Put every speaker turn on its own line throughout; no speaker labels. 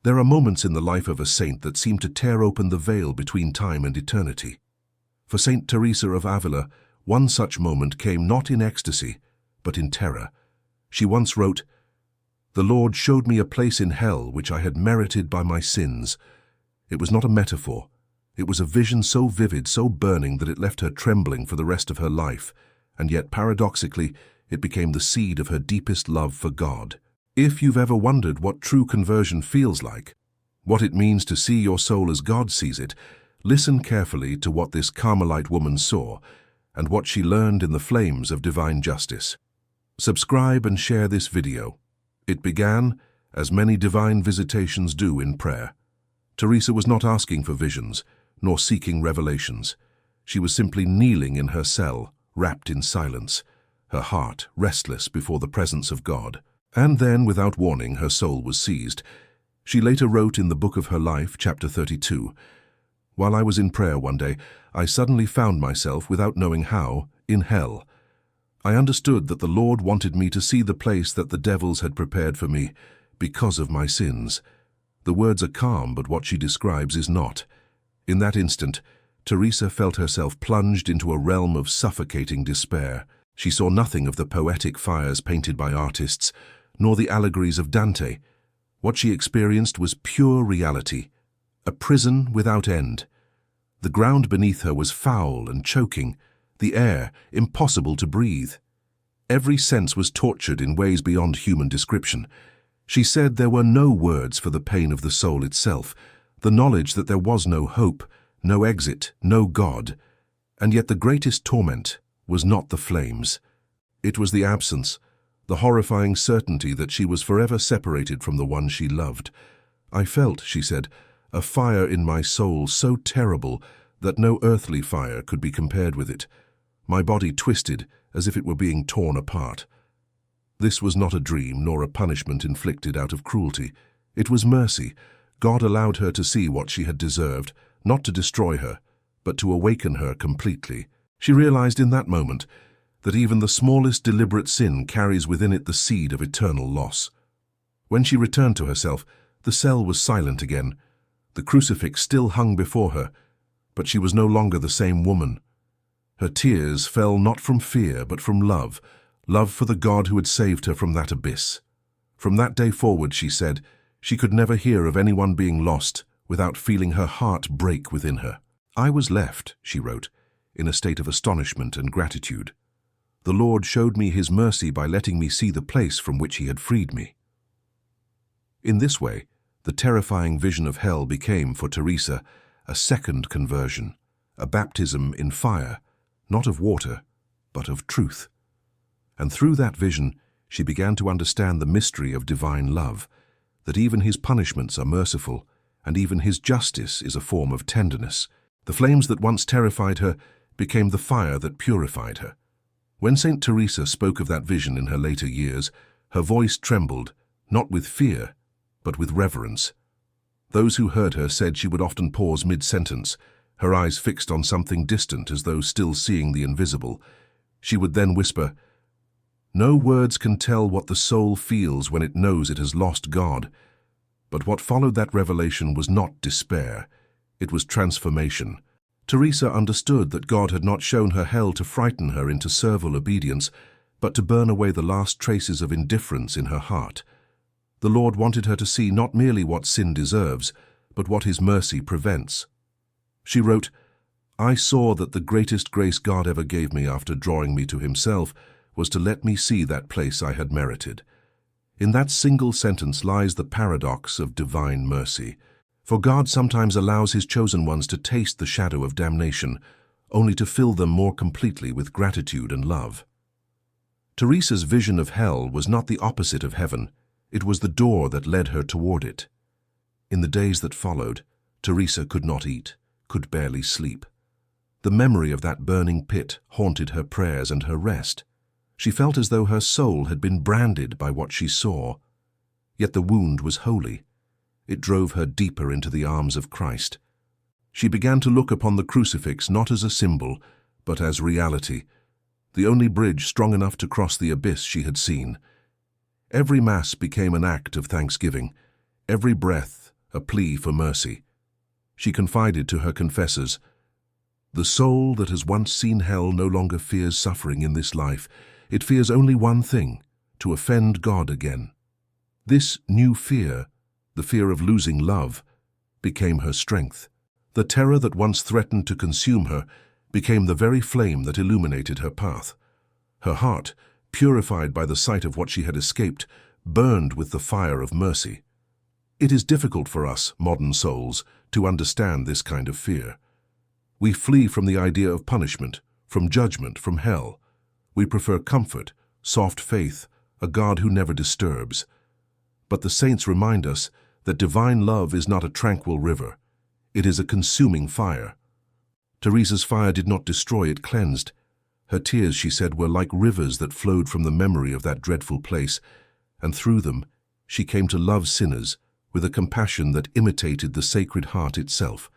There are moments in the life of a saint that seem to tear open the veil between time and eternity. For Saint Teresa of Ávila, one such moment came not in ecstasy, but in terror. She once wrote, "The Lord showed me a place in hell which I had merited by my sins." It was not a metaphor. It was a vision so vivid, so burning, that it left her trembling for the rest of her life, and yet, paradoxically, it became the seed of her deepest love for God. If you've ever wondered what true conversion feels like, what it means to see your soul as God sees it, listen carefully to what this Carmelite woman saw and what she learned in the flames of divine justice. Subscribe and share this video. It began, as many divine visitations do, in prayer. Teresa was not asking for visions, nor seeking revelations. She was simply kneeling in her cell, wrapped in silence, her heart restless before the presence of God. And then, without warning, her soul was seized. She later wrote in the book of her life, chapter 32, "While I was in prayer one day, I suddenly found myself, without knowing how, in hell. I understood that the Lord wanted me to see the place that the devils had prepared for me because of my sins." The words are calm, but what she describes is not. In that instant, Teresa felt herself plunged into a realm of suffocating despair. She saw nothing of the poetic fires painted by artists, nor the allegories of Dante. What she experienced was pure reality, a prison without end. The ground beneath her was foul and choking, the air impossible to breathe. Every sense was tortured in ways beyond human description. She said there were no words for the pain of the soul itself, the knowledge that there was no hope, no exit, no God. And yet the greatest torment was not the flames. It was the absence, the horrifying certainty that she was forever separated from the one she loved. "I felt," she said, "a fire in my soul so terrible that no earthly fire could be compared with it. My body twisted as if it were being torn apart." This was not a dream nor a punishment inflicted out of cruelty. It was mercy. God allowed her to see what she had deserved, not to destroy her, but to awaken her completely. She realized in that moment that even the smallest deliberate sin carries within it the seed of eternal loss. When she returned to herself, the cell was silent again. The crucifix still hung before her, but she was no longer the same woman. Her tears fell not from fear, but from love for the God who had saved her from that abyss. From that day forward, she said, she could never hear of anyone being lost without feeling her heart break within her. "I was left," she wrote, "in a state of astonishment and gratitude. The Lord showed me his mercy by letting me see the place from which he had freed me." In this way, the terrifying vision of hell became, for Teresa, a second conversion, a baptism in fire, not of water, but of truth. And through that vision, she began to understand the mystery of divine love, that even his punishments are merciful, and even his justice is a form of tenderness. The flames that once terrified her became the fire that purified her. When Saint Teresa spoke of that vision in her later years, her voice trembled, not with fear, but with reverence. Those who heard her said she would often pause mid-sentence, her eyes fixed on something distant as though still seeing the invisible. She would then whisper, "No words can tell what the soul feels when it knows it has lost God." But what followed that revelation was not despair, it was transformation. Teresa understood that God had not shown her hell to frighten her into servile obedience, but to burn away the last traces of indifference in her heart. The Lord wanted her to see not merely what sin deserves, but what his mercy prevents. She wrote, "I saw that the greatest grace God ever gave me after drawing me to himself was to let me see that place I had merited." In that single sentence lies the paradox of divine mercy. For God sometimes allows his chosen ones to taste the shadow of damnation, only to fill them more completely with gratitude and love. Teresa's vision of hell was not the opposite of heaven, it was the door that led her toward it. In the days that followed, Teresa could not eat, could barely sleep. The memory of that burning pit haunted her prayers and her rest. She felt as though her soul had been branded by what she saw. Yet the wound was holy. It drove her deeper into the arms of Christ. She began to look upon the crucifix not as a symbol, but as reality, the only bridge strong enough to cross the abyss she had seen. Every Mass became an act of thanksgiving, every breath a plea for mercy. She confided to her confessors, "The soul that has once seen hell no longer fears suffering in this life. It fears only one thing, to offend God again." This new fear, the fear of losing love, became her strength. The terror that once threatened to consume her became the very flame that illuminated her path. Her heart, purified by the sight of what she had escaped, burned with the fire of mercy. It is difficult for us, modern souls, to understand this kind of fear. We flee from the idea of punishment, from judgment, from hell. We prefer comfort, soft faith, a God who never disturbs. But the saints remind us that divine love is not a tranquil river. It is a consuming fire. Teresa's fire did not destroy, it cleansed. Her tears, she said, were like rivers that flowed from the memory of that dreadful place, and through them she came to love sinners with a compassion that imitated the Sacred Heart itself.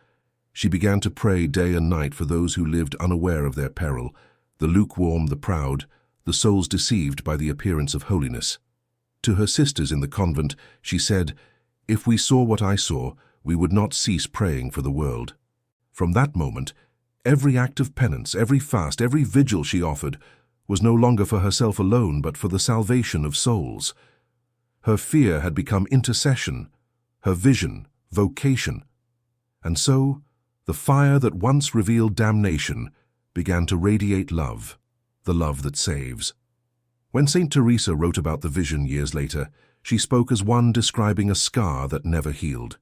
She began to pray day and night for those who lived unaware of their peril, the lukewarm, the proud, the souls deceived by the appearance of holiness. To her sisters in the convent, she said, "If we saw what I saw, we would not cease praying for the world." From that moment, every act of penance, every fast, every vigil she offered was no longer for herself alone, but for the salvation of souls. Her fear had become intercession, her vision, vocation. And so, the fire that once revealed damnation began to radiate love, the love that saves. When Saint Teresa wrote about the vision years later, she spoke as one describing a scar that never healed.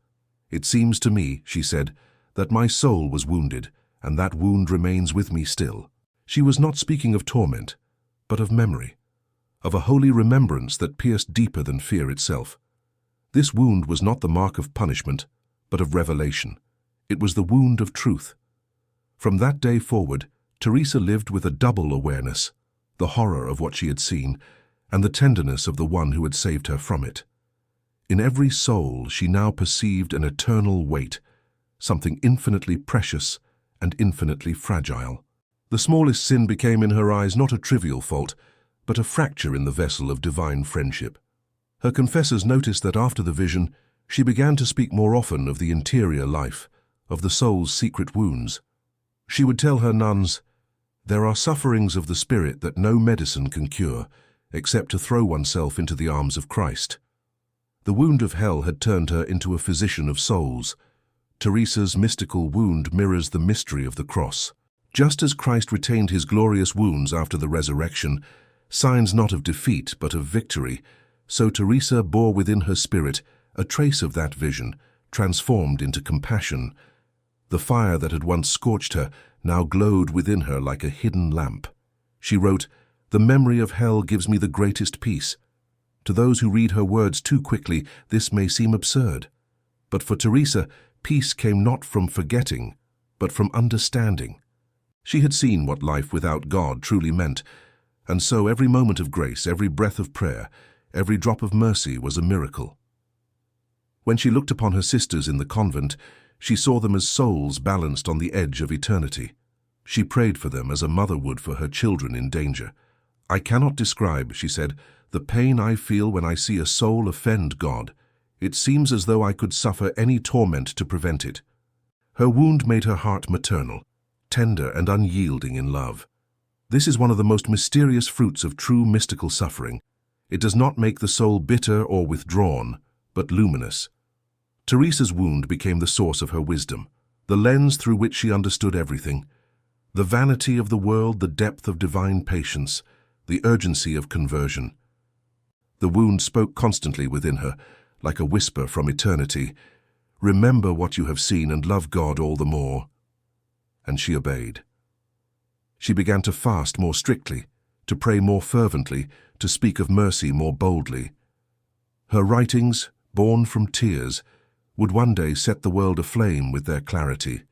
"It seems to me," she said, "that my soul was wounded, and that wound remains with me still." She was not speaking of torment, but of memory, of a holy remembrance that pierced deeper than fear itself. This wound was not the mark of punishment, but of revelation. It was the wound of truth. From that day forward, Teresa lived with a double awareness, the horror of what she had seen, and the tenderness of the one who had saved her from it. In every soul she now perceived an eternal weight, something infinitely precious and infinitely fragile. The smallest sin became in her eyes not a trivial fault, but a fracture in the vessel of divine friendship. Her confessors noticed that after the vision, she began to speak more often of the interior life, of the soul's secret wounds. She would tell her nuns, "There are sufferings of the spirit that no medicine can cure, except to throw oneself into the arms of Christ." The wound of hell had turned her into a physician of souls. Teresa's mystical wound mirrors the mystery of the cross. Just as Christ retained his glorious wounds after the resurrection, signs not of defeat but of victory, so Teresa bore within her spirit a trace of that vision, transformed into compassion. The fire that had once scorched her now glowed within her like a hidden lamp. She wrote, "The memory of hell gives me the greatest peace." To those who read her words too quickly, this may seem absurd. But for Teresa, peace came not from forgetting, but from understanding. She had seen what life without God truly meant, and so every moment of grace, every breath of prayer, every drop of mercy was a miracle. When she looked upon her sisters in the convent, she saw them as souls balanced on the edge of eternity. She prayed for them as a mother would for her children in danger. "I cannot describe," she said, "the pain I feel when I see a soul offend God. It seems as though I could suffer any torment to prevent it." Her wound made her heart maternal, tender and unyielding in love. This is one of the most mysterious fruits of true mystical suffering. It does not make the soul bitter or withdrawn, but luminous. Teresa's wound became the source of her wisdom, the lens through which she understood everything. The vanity of the world, the depth of divine patience, the urgency of conversion. The wound spoke constantly within her, like a whisper from eternity. "Remember what you have seen and love God all the more." And she obeyed. She began to fast more strictly, to pray more fervently, to speak of mercy more boldly. Her writings, born from tears, would one day set the world aflame with their clarity.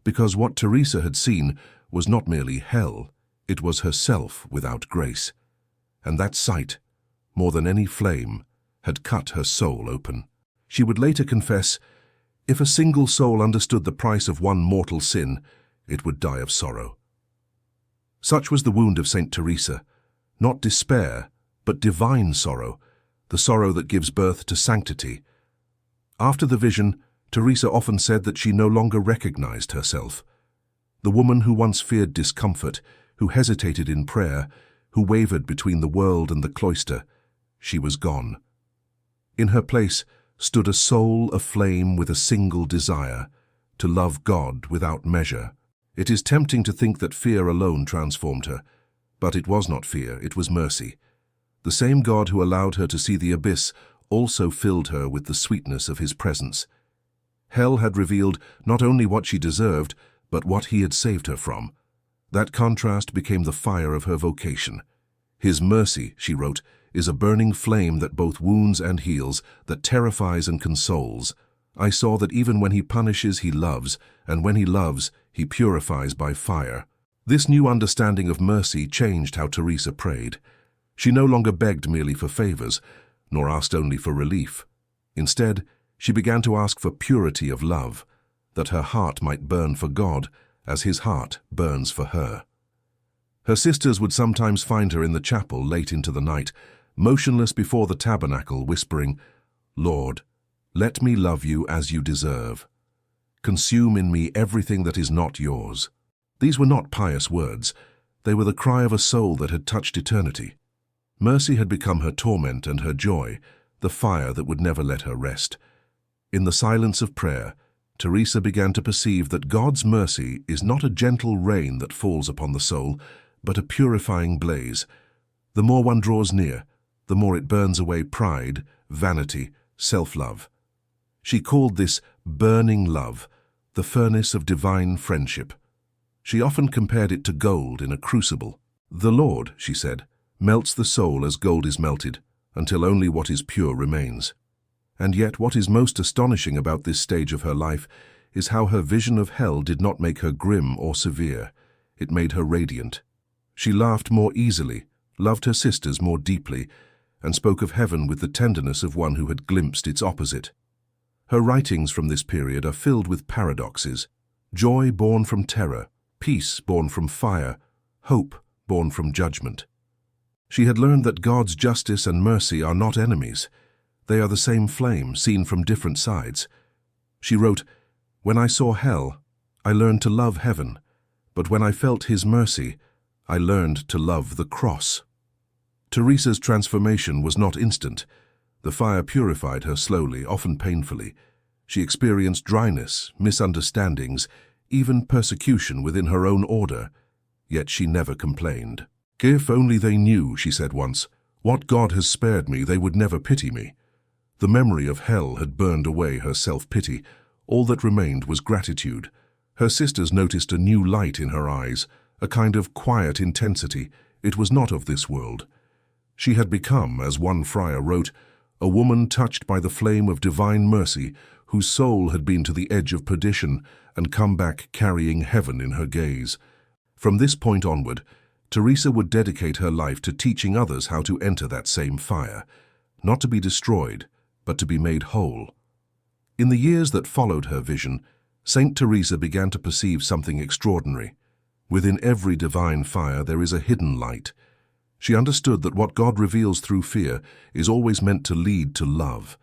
Because what Teresa had seen was not merely hell, it was herself without grace. And that sight, more than any flame, had cut her soul open. She would later confess, "If a single soul understood the price of one mortal sin, it would die of sorrow." Such was the wound of Saint Teresa, not despair, but divine sorrow, the sorrow that gives birth to sanctity. After the vision, Teresa often said that she no longer recognized herself. The woman who once feared discomfort, who hesitated in prayer, who wavered between the world and the cloister, she was gone. In her place stood a soul aflame with a single desire, to love God without measure. It is tempting to think that fear alone transformed her, but it was not fear, it was mercy. The same God who allowed her to see the abyss also filled her with the sweetness of his presence. Hell had revealed not only what she deserved, but what he had saved her from. That contrast became the fire of her vocation. His mercy, she wrote, is a burning flame that both wounds and heals, that terrifies and consoles. I saw that even when he punishes, he loves, and when he loves, he purifies by fire. This new understanding of mercy changed how Teresa prayed. She no longer begged merely for favors, nor asked only for relief. Instead, she began to ask for purity of love, that her heart might burn for God as his heart burns for her. Her sisters would sometimes find her in the chapel late into the night, motionless before the tabernacle, whispering, "Lord, let me love you as you deserve. Consume in me everything that is not yours." These were not pious words. They were the cry of a soul that had touched eternity. Mercy had become her torment and her joy, the fire that would never let her rest. In the silence of prayer, Teresa began to perceive that God's mercy is not a gentle rain that falls upon the soul, but a purifying blaze. The more one draws near, the more it burns away pride, vanity, self-love. She called this burning love, the furnace of divine friendship. She often compared it to gold in a crucible. The Lord, she said, melts the soul as gold is melted, until only what is pure remains. And yet what is most astonishing about this stage of her life is how her vision of hell did not make her grim or severe. It made her radiant. She laughed more easily, loved her sisters more deeply, and spoke of heaven with the tenderness of one who had glimpsed its opposite. Her writings from this period are filled with paradoxes: joy born from terror, peace born from fire, hope born from judgment. She had learned that God's justice and mercy are not enemies. They are the same flame, seen from different sides. She wrote, "When I saw hell, I learned to love heaven, but when I felt his mercy, I learned to love the cross." Teresa's transformation was not instant. The fire purified her slowly, often painfully. She experienced dryness, misunderstandings, even persecution within her own order, yet she never complained. "If only they knew," she said once, "what God has spared me, they would never pity me." The memory of hell had burned away her self-pity. All that remained was gratitude. Her sisters noticed a new light in her eyes, a kind of quiet intensity. It was not of this world. She had become, as one friar wrote, a woman touched by the flame of divine mercy, whose soul had been to the edge of perdition and come back carrying heaven in her gaze. From this point onward, Teresa would dedicate her life to teaching others how to enter that same fire, not to be destroyed, but to be made whole. In the years that followed her vision, Saint Teresa began to perceive something extraordinary. Within every divine fire there is a hidden light. She understood that what God reveals through fear is always meant to lead to love.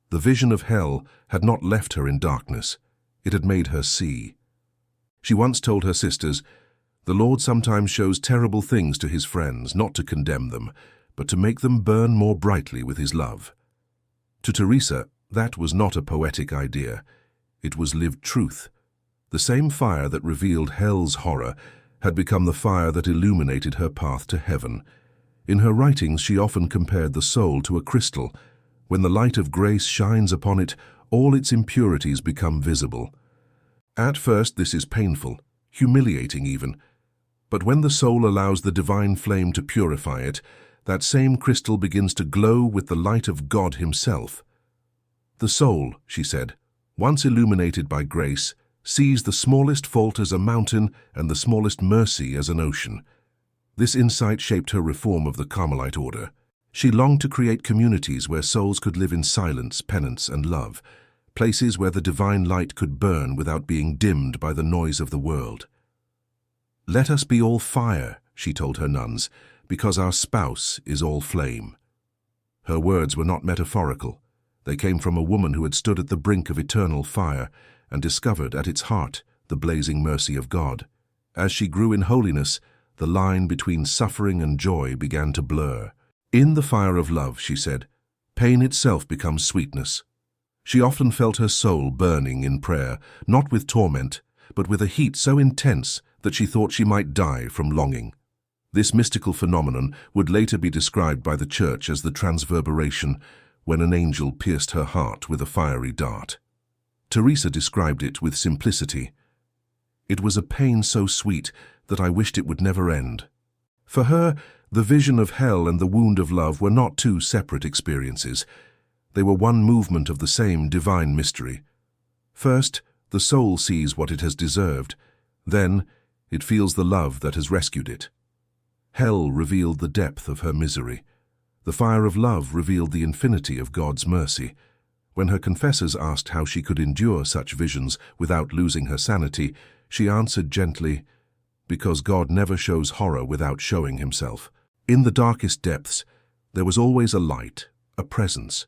The vision of hell had not left her in darkness. It had made her see. She once told her sisters, "The Lord sometimes shows terrible things to his friends, not to condemn them, but to make them burn more brightly with his love." To Teresa, that was not a poetic idea. It was lived truth. The same fire that revealed hell's horror had become the fire that illuminated her path to heaven. In her writings, she often compared the soul to a crystal. When the light of grace shines upon it, all its impurities become visible. At first, this is painful, humiliating even. But when the soul allows the divine flame to purify it, that same crystal begins to glow with the light of God himself. The soul, she said, once illuminated by grace, sees the smallest fault as a mountain and the smallest mercy as an ocean. This insight shaped her reform of the Carmelite order. She longed to create communities where souls could live in silence, penance, and love, places where the divine light could burn without being dimmed by the noise of the world. "Let us be all fire," she told her nuns, "because our spouse is all flame." Her words were not metaphorical. They came from a woman who had stood at the brink of eternal fire and discovered at its heart the blazing mercy of God. As she grew in holiness, the line between suffering and joy began to blur. In the fire of love, she said, pain itself becomes sweetness. She often felt her soul burning in prayer, not with torment, but with a heat so intense that she thought she might die from longing. This mystical phenomenon would later be described by the Church as the transverberation, when an angel pierced her heart with a fiery dart. Teresa described it with simplicity. It was a pain so sweet that I wished it would never end. For her, the vision of hell and the wound of love were not two separate experiences. They were one movement of the same divine mystery. First, the soul sees what it has deserved. Then, it feels the love that has rescued it. Hell revealed the depth of her misery. The fire of love revealed the infinity of God's mercy. When her confessors asked how she could endure such visions without losing her sanity, she answered gently, "Because God never shows horror without showing himself." In the darkest depths, there was always a light, a presence.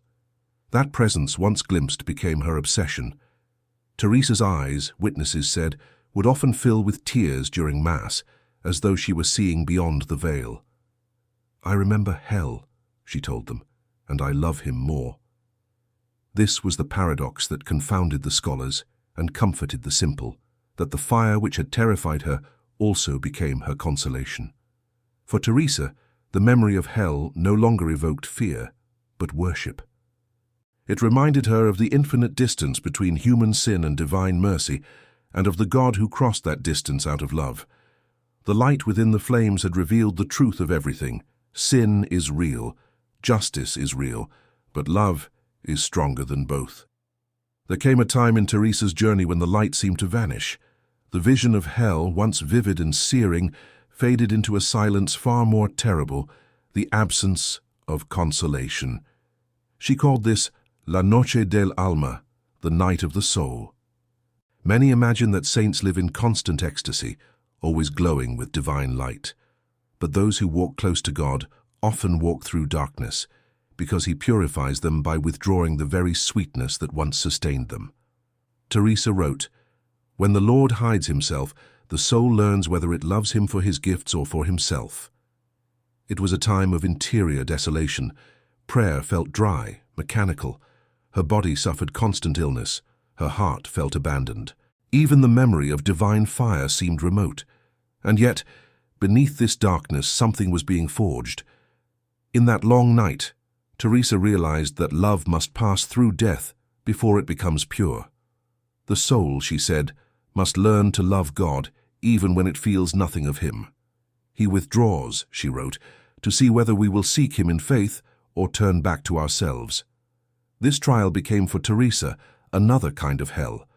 That presence, once glimpsed, became her obsession. Teresa's eyes, witnesses said, would often fill with tears during Mass, as though she were seeing beyond the veil. "I remember hell," she told them, "and I love him more." This was the paradox that confounded the scholars and comforted the simple, that the fire which had terrified her also became her consolation. For Teresa, the memory of hell no longer evoked fear, but worship. It reminded her of the infinite distance between human sin and divine mercy, and of the God who crossed that distance out of love. The light within the flames had revealed the truth of everything. Sin is real, justice is real, but love is stronger than both. There came a time in Teresa's journey when the light seemed to vanish. The vision of hell, once vivid and searing, faded into a silence far more terrible, the absence of consolation. She called this La Noche del Alma, the night of the soul. Many imagine that saints live in constant ecstasy, always glowing with divine light. But those who walk close to God often walk through darkness, because he purifies them by withdrawing the very sweetness that once sustained them. Teresa wrote, "When the Lord hides himself, the soul learns whether it loves him for his gifts or for himself." It was a time of interior desolation. Prayer felt dry, mechanical. Her body suffered constant illness. Her heart felt abandoned. Even the memory of divine fire seemed remote. And yet, beneath this darkness, something was being forged. In that long night, Teresa realized that love must pass through death before it becomes pure. The soul, she said, must learn to love God even when it feels nothing of him. He withdraws, she wrote, to see whether we will seek him in faith or turn back to ourselves. This trial became for Teresa another kind of hell,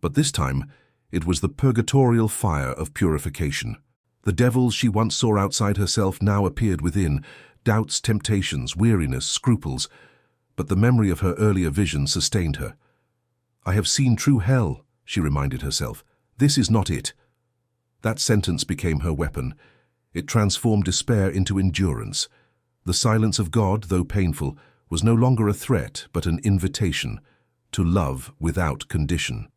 but this time it was the purgatorial fire of purification. The devils she once saw outside herself now appeared within, doubts, temptations, weariness, scruples, but the memory of her earlier vision sustained her. "I have seen true hell," she reminded herself. "This is not it." That sentence became her weapon. It transformed despair into endurance. The silence of God, though painful, was no longer a threat but an invitation to love without condition.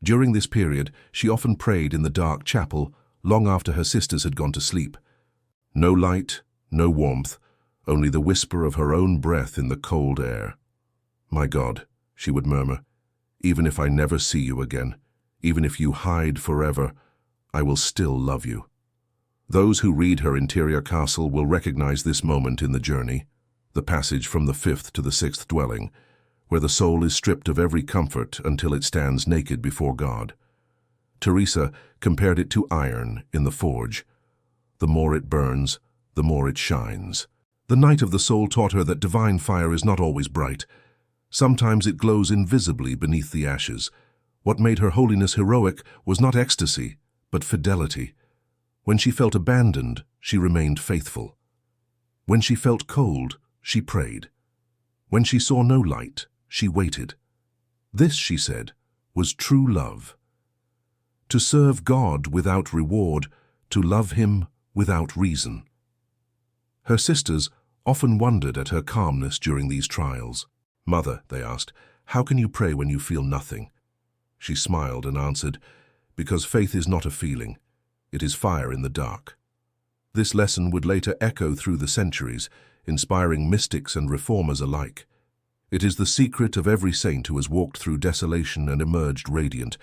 During this period, she often prayed in the dark chapel long after her sisters had gone to sleep. No light, no warmth, only the whisper of her own breath in the cold air. "My God," she would murmur, "even if I never see you again, even if you hide forever, I will still love you." Those who read her interior castle will recognize this moment in the journey, the passage from the fifth to the sixth dwelling, where the soul is stripped of every comfort until it stands naked before God. Teresa compared it to iron in the forge. The more it burns, the more it shines. The night of the soul taught her that divine fire is not always bright. Sometimes it glows invisibly beneath the ashes. What made her holiness heroic was not ecstasy, but fidelity. When she felt abandoned, she remained faithful. When she felt cold, she prayed. When she saw no light, she waited. This, she said, was true love. To serve God without reward, to love him without reason. Her sisters often wondered at her calmness during these trials. "Mother," they asked, "how can you pray when you feel nothing?" She smiled and answered, "Because faith is not a feeling, it is fire in the dark." This lesson would later echo through the centuries, inspiring mystics and reformers alike. It is the secret of every saint who has walked through desolation and emerged radiant,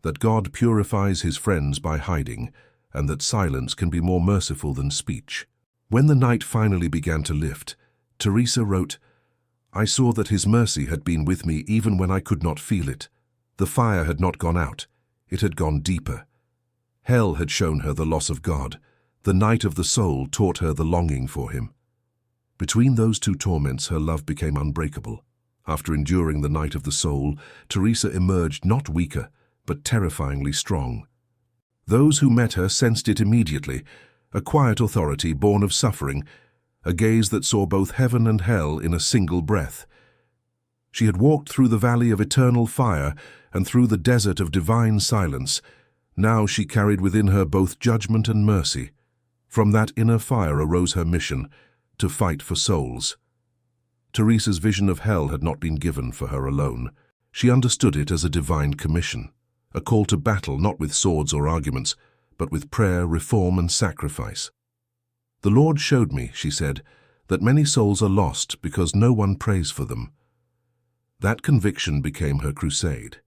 that God purifies his friends by hiding, and that silence can be more merciful than speech. When the night finally began to lift, Teresa wrote, "I saw that his mercy had been with me even when I could not feel it. The fire had not gone out, it had gone deeper. Hell had shown her the loss of God. The night of the soul taught her the longing for him." Between those two torments, her love became unbreakable. After enduring the night of the soul, Teresa emerged not weaker, but terrifyingly strong. Those who met her sensed it immediately, a quiet authority born of suffering, a gaze that saw both heaven and hell in a single breath. She had walked through the valley of eternal fire and through the desert of divine silence. Now she carried within her both judgment and mercy. From that inner fire arose her mission, to fight for souls. Teresa's vision of hell had not been given for her alone. She understood it as a divine commission, a call to battle not with swords or arguments, but with prayer, reform, and sacrifice. "The Lord showed me," she said, "that many souls are lost because no one prays for them." That conviction became her crusade.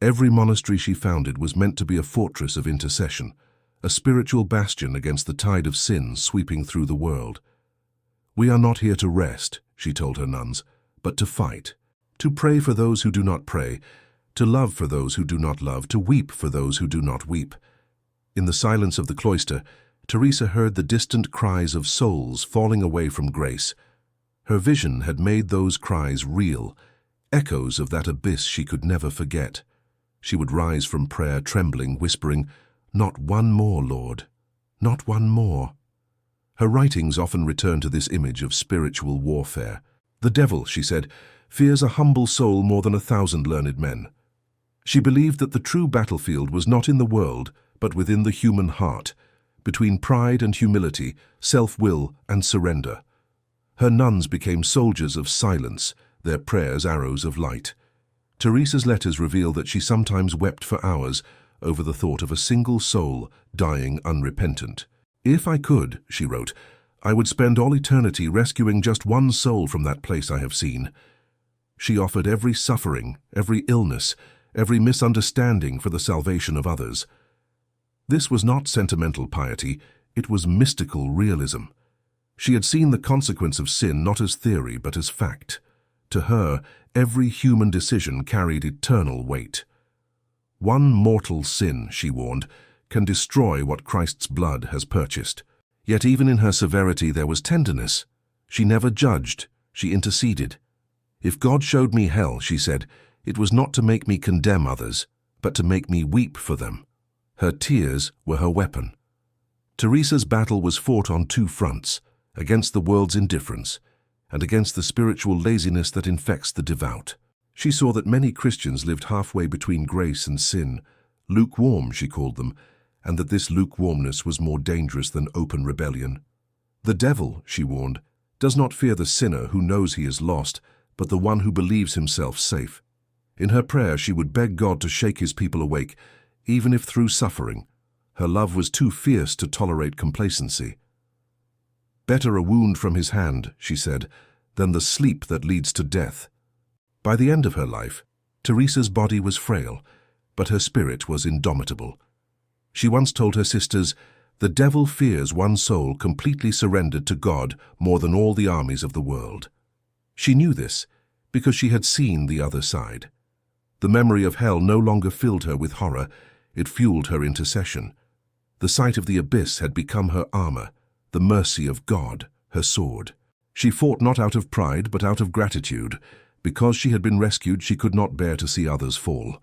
Every monastery she founded was meant to be a fortress of intercession, a spiritual bastion against the tide of sin sweeping through the world. "We are not here to rest," she told her nuns, "but to fight, to pray for those who do not pray, to love for those who do not love, to weep for those who do not weep." In the silence of the cloister, Teresa heard the distant cries of souls falling away from grace. Her vision had made those cries real, echoes of that abyss she could never forget. She would rise from prayer trembling, whispering, "Not one more, Lord, not one more." Her writings often return to this image of spiritual warfare. "The devil," she said, "fears a humble soul more than 1,000 learned men." She believed that the true battlefield was not in the world, but within the human heart, between pride and humility, self-will and surrender. Her nuns became soldiers of silence, their prayers arrows of light. Teresa's letters reveal that she sometimes wept for hours over the thought of a single soul dying unrepentant. "If I could," she wrote, "I would spend all eternity rescuing just one soul from that place I have seen." She offered every suffering, every illness, every misunderstanding for the salvation of others. This was not sentimental piety, it was mystical realism. She had seen the consequence of sin not as theory but as fact. To her, every human decision carried eternal weight. "One mortal sin," she warned, "can destroy what Christ's blood has purchased." Yet even in her severity there was tenderness. She never judged, she interceded. "If God showed me hell," she said, "it was not to make me condemn others, but to make me weep for them." Her tears were her weapon. Teresa's battle was fought on two fronts, against the world's indifference and against the spiritual laziness that infects the devout. She saw that many Christians lived halfway between grace and sin, lukewarm, she called them, and that this lukewarmness was more dangerous than open rebellion. "The devil," she warned, "does not fear the sinner who knows he is lost, but the one who believes himself safe." In her prayer, she would beg God to shake his people awake, even if through suffering. Her love was too fierce to tolerate complacency. "Better a wound from his hand," she said, "than the sleep that leads to death." By the end of her life, Teresa's body was frail, but her spirit was indomitable. She once told her sisters, "The devil fears one soul completely surrendered to God more than all the armies of the world." She knew this because she had seen the other side. The memory of hell no longer filled her with horror, it fueled her intercession. The sight of the abyss had become her armor, the mercy of God, her sword. She fought not out of pride but out of gratitude. Because she had been rescued, she could not bear to see others fall.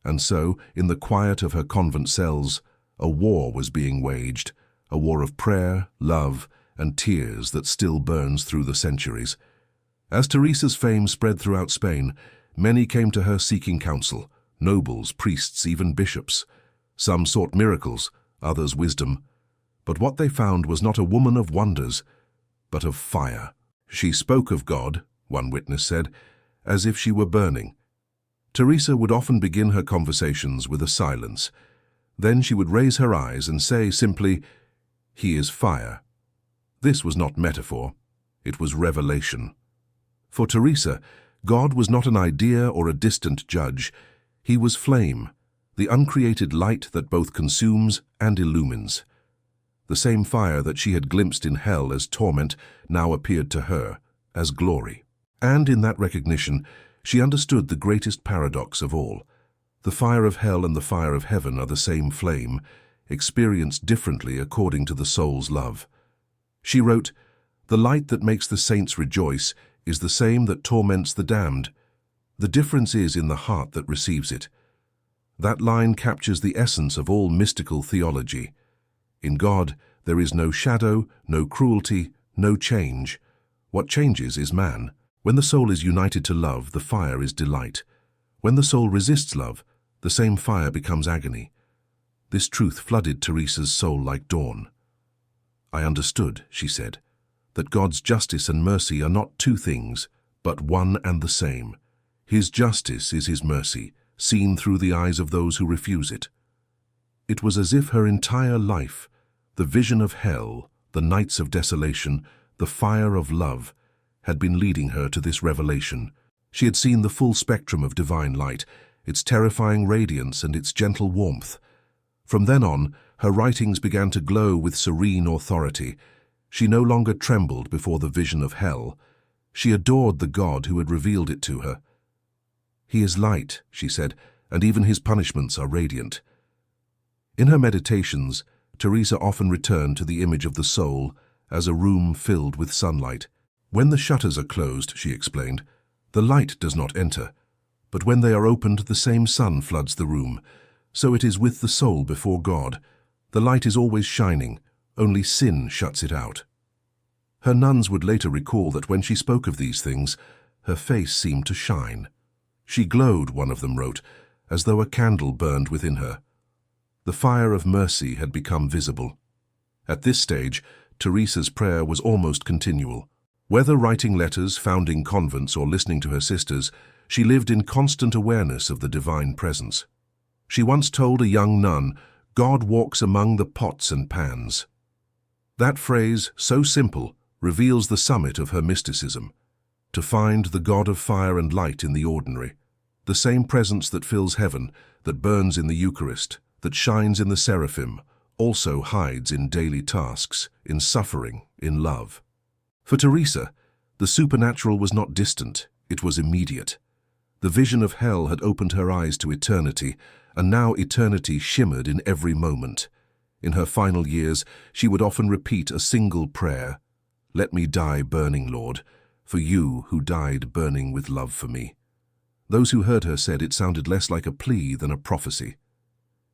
And so, in the quiet of her convent cells, a war was being waged, a war of prayer, love, and tears that still burns through the centuries. As Teresa's fame spread throughout Spain, many came to her seeking counsel, nobles, priests, even bishops. Some sought miracles, others wisdom. But what they found was not a woman of wonders, but of fire. She spoke of God, one witness said, as if she were burning. Teresa would often begin her conversations with a silence. Then she would raise her eyes and say simply, "He is fire." This was not metaphor, it was revelation. For Teresa, God was not an idea or a distant judge. He was flame, the uncreated light that both consumes and illumines. The same fire that she had glimpsed in hell as torment now appeared to her as glory. And in that recognition, she understood the greatest paradox of all. The fire of hell and the fire of heaven are the same flame, experienced differently according to the soul's love. She wrote, "The light that makes the saints rejoice is the same that torments the damned. The difference is in the heart that receives it." That line captures the essence of all mystical theology. In God, there is no shadow, no cruelty, no change. What changes is man. When the soul is united to love, the fire is delight. When the soul resists love, the same fire becomes agony. This truth flooded Teresa's soul like dawn. "I understood," she said, "that God's justice and mercy are not two things, but one and the same. His justice is His mercy, seen through the eyes of those who refuse it." It was as if her entire life, the vision of hell, the nights of desolation, the fire of love, had been leading her to this revelation. She had seen the full spectrum of divine light, its terrifying radiance and its gentle warmth. From then on, her writings began to glow with serene authority. She no longer trembled before the vision of hell. She adored the God who had revealed it to her. "He is light," she said, "and even His punishments are radiant." In her meditations, Teresa often returned to the image of the soul as a room filled with sunlight. "When the shutters are closed," she explained, "the light does not enter. But when they are opened, the same sun floods the room. So it is with the soul before God. The light is always shining, only sin shuts it out." Her nuns would later recall that when she spoke of these things, her face seemed to shine. She glowed, one of them wrote, as though a candle burned within her. The fire of mercy had become visible. At this stage, Teresa's prayer was almost continual. Whether writing letters, founding convents, or listening to her sisters, she lived in constant awareness of the divine presence. She once told a young nun, "God walks among the pots and pans." That phrase, so simple, reveals the summit of her mysticism. To find the God of fire and light in the ordinary, the same presence that fills heaven, that burns in the Eucharist, that shines in the seraphim, also hides in daily tasks, in suffering, in love. For Teresa, the supernatural was not distant, it was immediate. The vision of hell had opened her eyes to eternity, and now eternity shimmered in every moment. In her final years, she would often repeat a single prayer, "Let me die burning, Lord, for you who died burning with love for me." Those who heard her said it sounded less like a plea than a prophecy.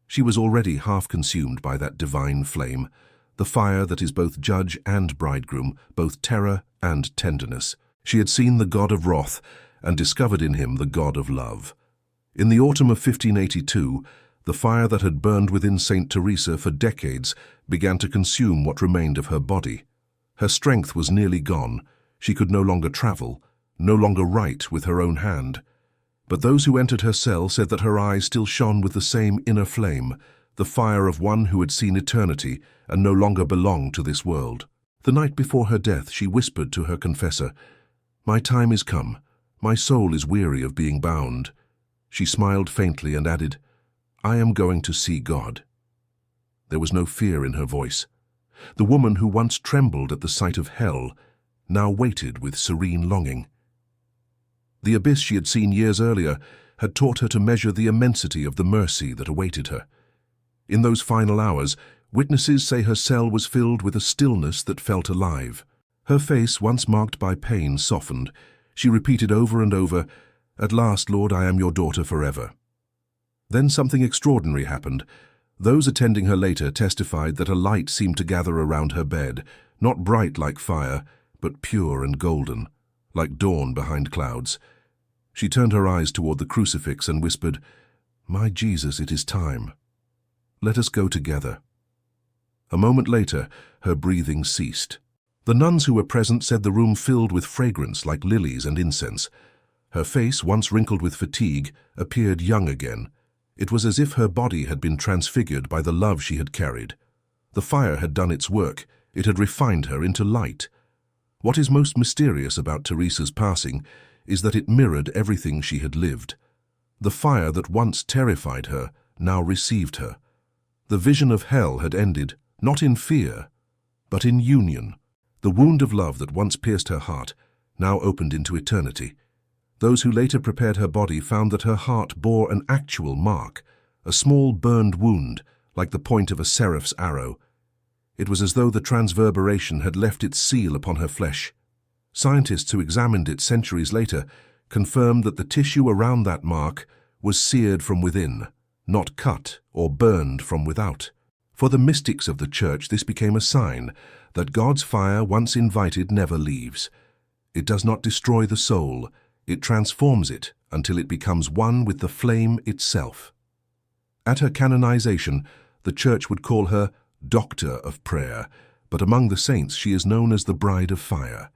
She was already half consumed by that divine flame, the fire that is both judge and bridegroom, both terror and tenderness. She had seen the God of wrath and discovered in Him the God of love. In the autumn of 1582, the fire that had burned within Saint Teresa for decades began to consume what remained of her body. Her strength was nearly gone. She could no longer travel, no longer write with her own hand. But those who entered her cell said that her eyes still shone with the same inner flame, the fire of one who had seen eternity and no longer belonged to this world. The night before her death, she whispered to her confessor, "My time is come. My soul is weary of being bound." She smiled faintly and added, "I am going to see God." There was no fear in her voice. The woman who once trembled at the sight of hell now waited with serene longing. The abyss she had seen years earlier had taught her to measure the immensity of the mercy that awaited her. In those final hours, witnesses say her cell was filled with a stillness that felt alive. Her face, once marked by pain, softened. She repeated over and over, "At last, Lord, I am your daughter forever." Then something extraordinary happened. Those attending her later testified that a light seemed to gather around her bed, not bright like fire, but pure and golden, like dawn behind clouds. She turned her eyes toward the crucifix and whispered, "My Jesus, it is time. Let us go together." A moment later, her breathing ceased. The nuns who were present said the room filled with fragrance like lilies and incense. Her face, once wrinkled with fatigue, appeared young again. It was as if her body had been transfigured by the love she had carried. The fire had done its work. It had refined her into light. What is most mysterious about Teresa's passing is that it mirrored everything she had lived. The fire that once terrified her now received her. The vision of hell had ended, not in fear, but in union. The wound of love that once pierced her heart now opened into eternity. Those who later prepared her body found that her heart bore an actual mark, a small burned wound, like the point of a seraph's arrow. It was as though the transverberation had left its seal upon her flesh. Scientists who examined it centuries later confirmed that the tissue around that mark was seared from within, not cut or burned from without. For the mystics of the Church, this became a sign that God's fire, once invited, never leaves. It does not destroy the soul. It transforms it until it becomes one with the flame itself. At her canonization, the Church would call her Doctor of Prayer, but among the saints she is known as the Bride of Fire.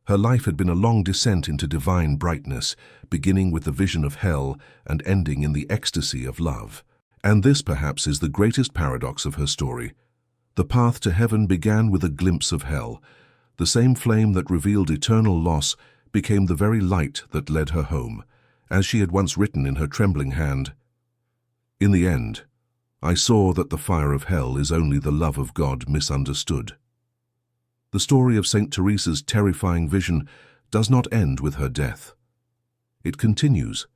Her life had been a long descent into divine brightness, beginning with the vision of hell and ending in the ecstasy of love. And this, perhaps, is the greatest paradox of her story. The path to heaven began with a glimpse of hell. The same flame that revealed eternal loss became the very light that led her home, as she had once written in her trembling hand. In the end, I saw that the fire of hell is only the love of God misunderstood. The story of St. Teresa's terrifying vision does not end with her death. It continues.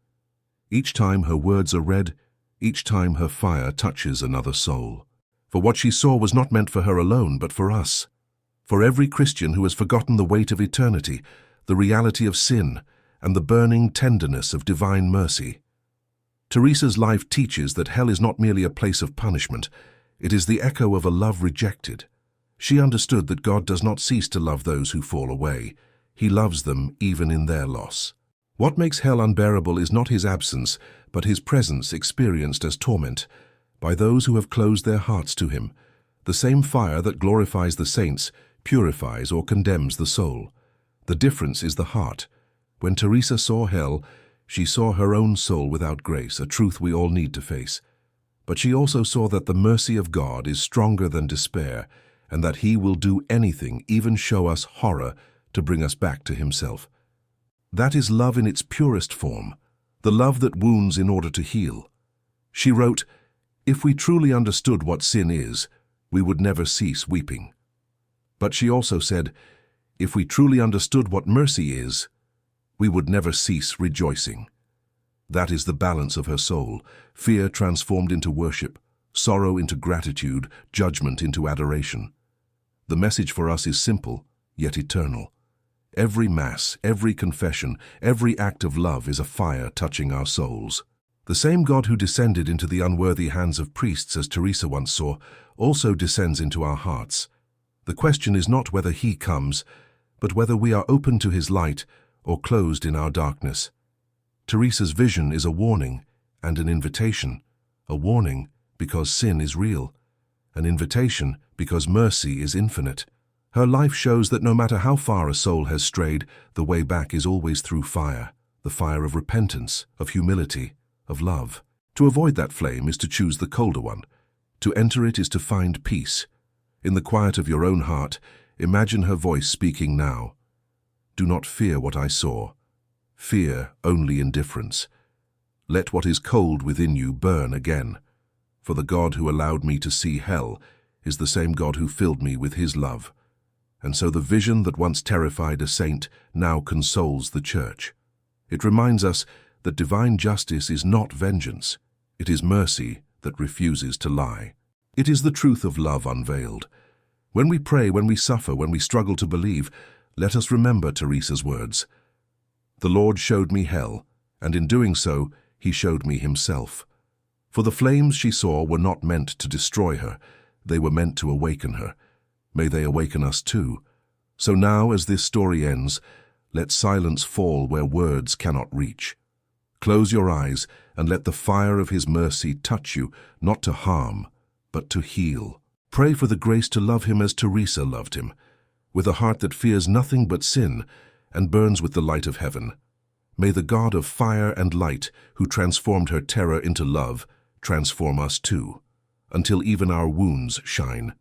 Each time her words are read, each time her fire touches another soul. For what she saw was not meant for her alone, but for us. For every Christian who has forgotten the weight of eternity, the reality of sin, and the burning tenderness of divine mercy. Teresa's life teaches that hell is not merely a place of punishment. It is the echo of a love rejected. She understood that God does not cease to love those who fall away. He loves them even in their loss. What makes hell unbearable is not his absence, but his presence experienced as torment by those who have closed their hearts to him. The same fire that glorifies the saints purifies or condemns the soul. The difference is the heart. When Teresa saw hell, she saw her own soul without grace, a truth we all need to face. But she also saw that the mercy of God is stronger than despair, and that he will do anything, even show us horror, to bring us back to himself. That is love in its purest form, the love that wounds in order to heal. She wrote, "If we truly understood what sin is, we would never cease weeping." But she also said, "If we truly understood what mercy is, we would never cease rejoicing." That is the balance of her soul, fear transformed into worship, sorrow into gratitude, judgment into adoration. The message for us is simple, yet eternal. Every Mass, every confession, every act of love is a fire touching our souls. The same God who descended into the unworthy hands of priests, as Teresa once saw, also descends into our hearts. The question is not whether he comes, but whether we are open to his light or closed in our darkness. Teresa's vision is a warning and an invitation. A warning because sin is real, an invitation because mercy is infinite. Her life shows that no matter how far a soul has strayed, the way back is always through fire, the fire of repentance, of humility, of love. To avoid that flame is to choose the colder one. To enter it is to find peace. In the quiet of your own heart, imagine her voice speaking now. Do not fear what I saw. Fear only indifference. Let what is cold within you burn again. For the God who allowed me to see hell is the same God who filled me with his love. And so the vision that once terrified a saint now consoles the Church. It reminds us that divine justice is not vengeance. It is mercy that refuses to lie. It is the truth of love unveiled. When we pray, when we suffer, when we struggle to believe, let us remember Teresa's words. The Lord showed me hell, and in doing so, he showed me himself. For the flames she saw were not meant to destroy her, they were meant to awaken her. May they awaken us too. So now, as this story ends, let silence fall where words cannot reach. Close your eyes and let the fire of his mercy touch you, not to harm, but to heal. Pray for the grace to love him as Teresa loved him, with a heart that fears nothing but sin and burns with the light of heaven. May the God of fire and light, who transformed her terror into love, transform us too, until even our wounds shine.